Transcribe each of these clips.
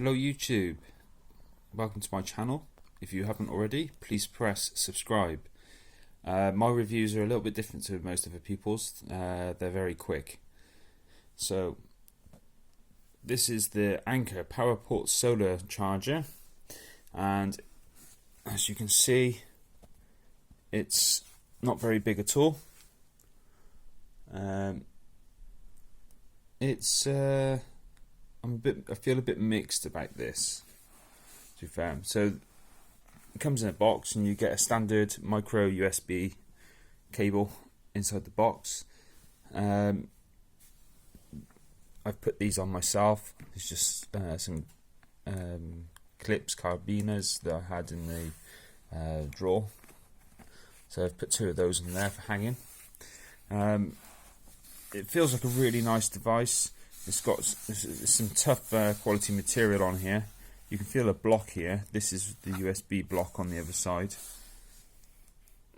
Hello YouTube, welcome to my channel. If you haven't already, please press subscribe. My reviews are a little bit different to most other people's. They're very quick. So this is the Anker powerport solar charger, and as you can see, it's not very big at all. I feel a bit mixed about this, to be fair. So it comes in a box and you get a standard micro USB cable inside the box. I've put these on myself. It's just some clips, carabiners that I had in the drawer. So I've put two of those in there for hanging. It feels like a really nice device. It's got some tough quality material on here. You can feel a block here. This is the USB block on the other side.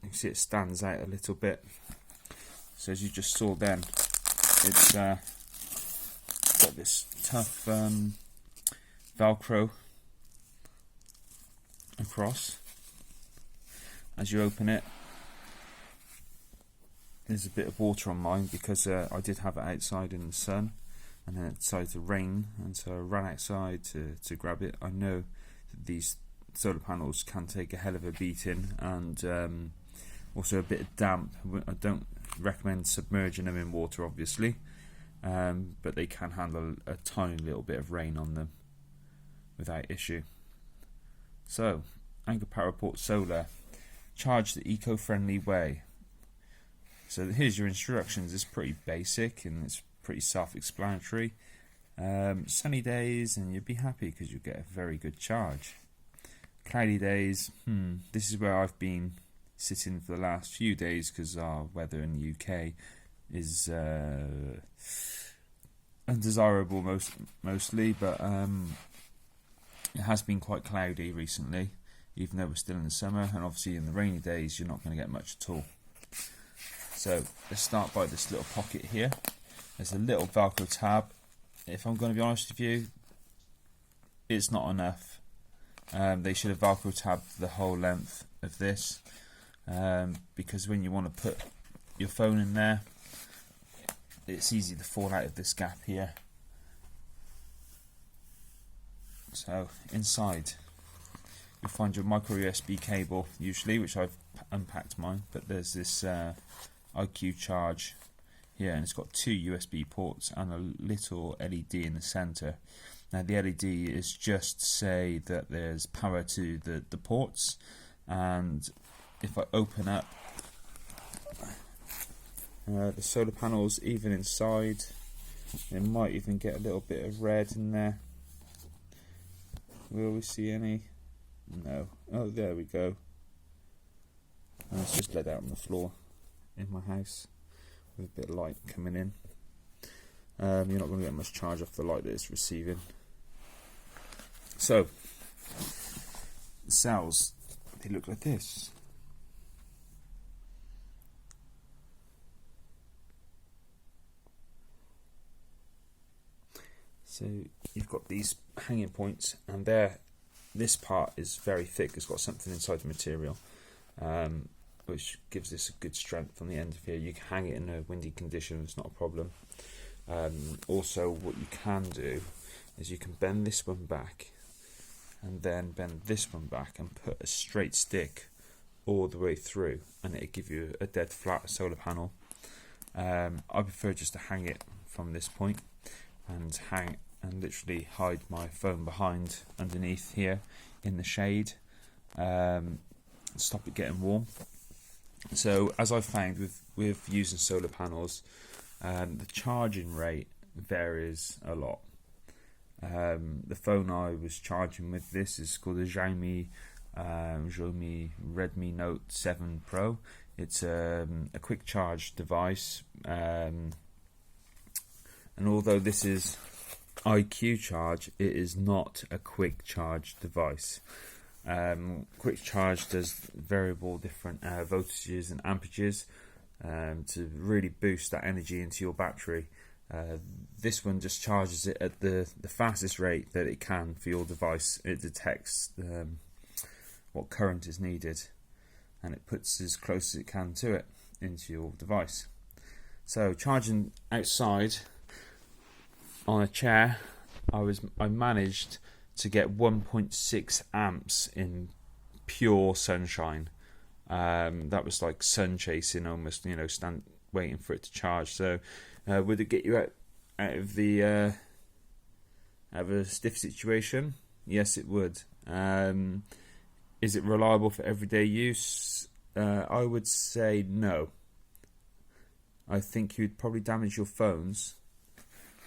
You can see it stands out a little bit. So as you just saw then, it's got this tough Velcro across. As you open it, there's a bit of water on mine because I did have it outside in the sun. And then it decided to rain, and so I ran outside to grab it. I know that these solar panels can take a hell of a beating, and also a bit of damp. I don't recommend submerging them in water, obviously, but they can handle a tiny little bit of rain on them without issue. So, Anker powerport solar, charge the eco-friendly way. So here's your instructions. It's pretty basic and it's pretty self-explanatory. Sunny days and you'll be happy because you'll get a very good charge. Cloudy days, this is where I've been sitting for the last few days because our weather in the UK is undesirable mostly, but it has been quite cloudy recently, even though we're still in the summer, and obviously in the rainy days you're not going to get much at all. So let's start by this little pocket here. There's a little Velcro tab. If I'm going to be honest with you, it's not enough. They should have Velcro tabbed the whole length of this, because when you want to put your phone in there, it's easy to fall out of this gap here. So inside you'll find your micro USB cable usually, which I've unpacked mine, but there's this IQ charge here, and it's got two USB ports and a little LED in the center. Now the LED is just to say that there's power to the ports, and if I open up the solar panels, even inside, it might even get a little bit of red in there. Will we see any? No. Oh, there we go. And it's just laid out on the floor in my house with a bit of light coming in. You're not going to get much charge off the light that it's receiving. So the cells, they look like this. So you've got these hanging points, and this part is very thick. It's got something inside the material, which gives this a good strength on the end of here. You can hang it in a windy condition, it's not a problem. Also, what you can do is you can bend this one back and then bend this one back and put a straight stick all the way through, and it'll give you a dead flat solar panel. I prefer just to hang it from this point and literally hide my phone underneath here in the shade, stop it getting warm. So as I've found with using solar panels, the charging rate varies a lot. The phone I was charging with this is called a Xiaomi Redmi Note 7 Pro. It's a quick charge device, and although this is IQ charge, it is not a quick charge device. Quick charge does variable different voltages and amperages to really boost that energy into your battery. This one just charges it at the fastest rate that it can for your device. It detects what current is needed, and it puts as close as it can to it into your device. So charging outside on a chair, I managed to get 1.6 amps in pure sunshine. That was like sun chasing almost, stand waiting for it to charge. So would it get you out of the out of a stiff situation? Yes, it would. Is it reliable for everyday use? I would say no. I think you'd probably damage your phones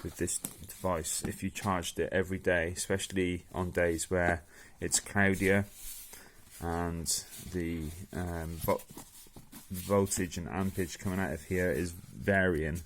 with this device if you charged it every day, especially on days where it's cloudier and the voltage and ampage coming out of here is varying.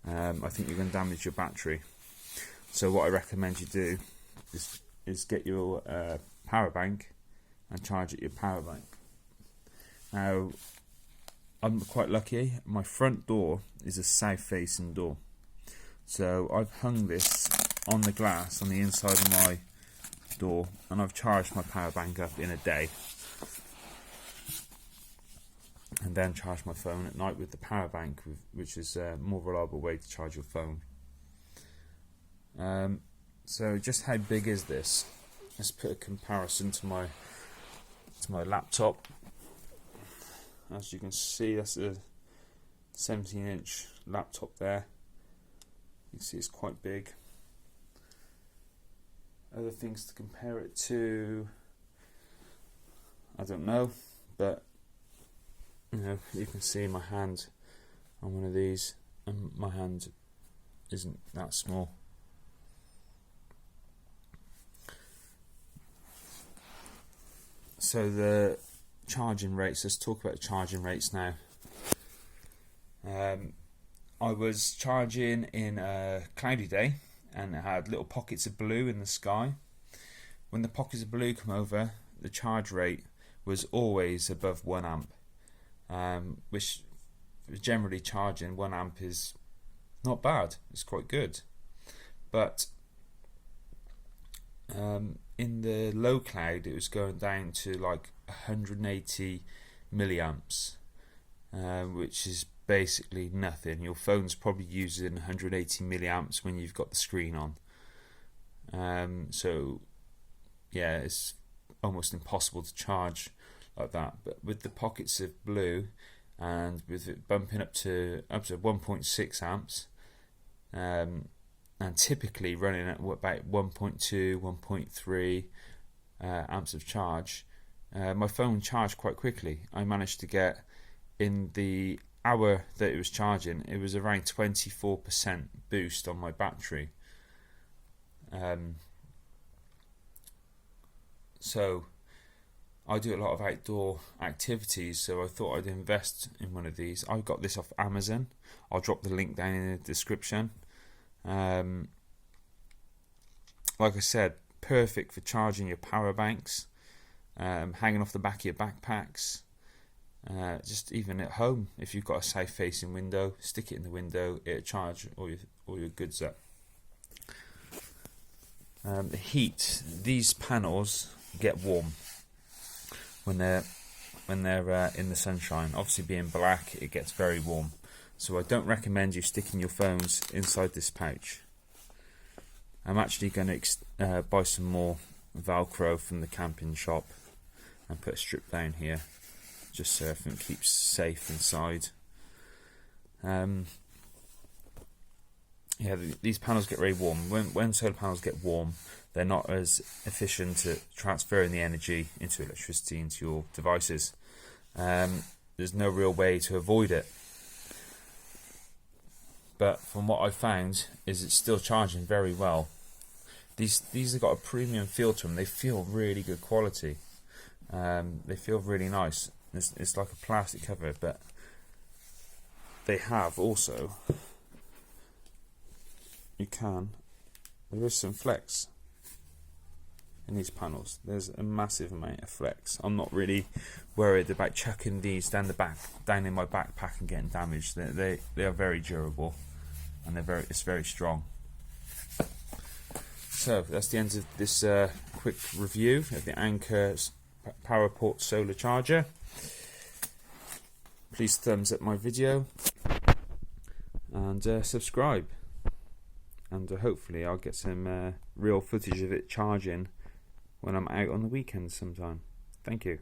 I think you're going to damage your battery. So what I recommend you do is get your power bank and charge at your power bank. Now, I'm quite lucky. My front door is a south-facing door, so I've hung this on the glass on the inside of my door, and I've charged my power bank up in a day, and then charge my phone at night with the power bank, which is a more reliable way to charge your phone. So just how big is this? Let's put a comparison to my laptop. As you can see, that's a 17-inch laptop there. You can see it's quite big. Other things to compare it to, I don't know, but you can see my hand on one of these, and my hand isn't that small. So the charging rates, let's talk about charging rates now. I was charging in a cloudy day, and it had little pockets of blue in the sky. When the pockets of blue come over, the charge rate was always above 1 amp, which generally charging 1 amp is not bad, it's quite good. But in the low cloud, it was going down to like 180 milliamps, which is basically nothing. Your phone's probably using 180 milliamps when you've got the screen on. So yeah, it's almost impossible to charge like that. But with the pockets of blue, and with it bumping up to 1.6 amps, and typically running at about 1.2, 1.3 amps of charge, my phone charged quite quickly. I managed to get, in the hour that it was charging, it was around 24% boost on my battery. So I do a lot of outdoor activities, so I thought I'd invest in one of these. I got this off Amazon. I'll drop the link down in the description. Like I said, perfect for charging your power banks, hanging off the back of your backpacks, just even at home. If you've got a south facing window, stick it in the window, it'll charge all your goods up. The heat, these panels get warm when they're in the sunshine. Obviously being black, it gets very warm, so I don't recommend you sticking your phones inside this pouch. I'm actually going to buy some more Velcro from the camping shop and put a strip down here, just so everything keeps safe inside. Yeah, these panels get very warm. When solar panels get warm, they're not as efficient at transferring the energy into electricity into your devices. There's no real way to avoid it. But from what I've found, is it's still charging very well. These have got a premium feel to them. They feel really good quality. They feel really nice. It's like a plastic cover, but they have also, there is some flex in these panels. There's a massive amount of flex. I'm not really worried about chucking these down in my backpack and getting damaged. They are very durable. and it's very strong. So that's the end of this quick review of the Anker powerport solar charger. Please thumbs up my video and subscribe, and hopefully I'll get some real footage of it charging when I'm out on the weekend sometime. Thank you.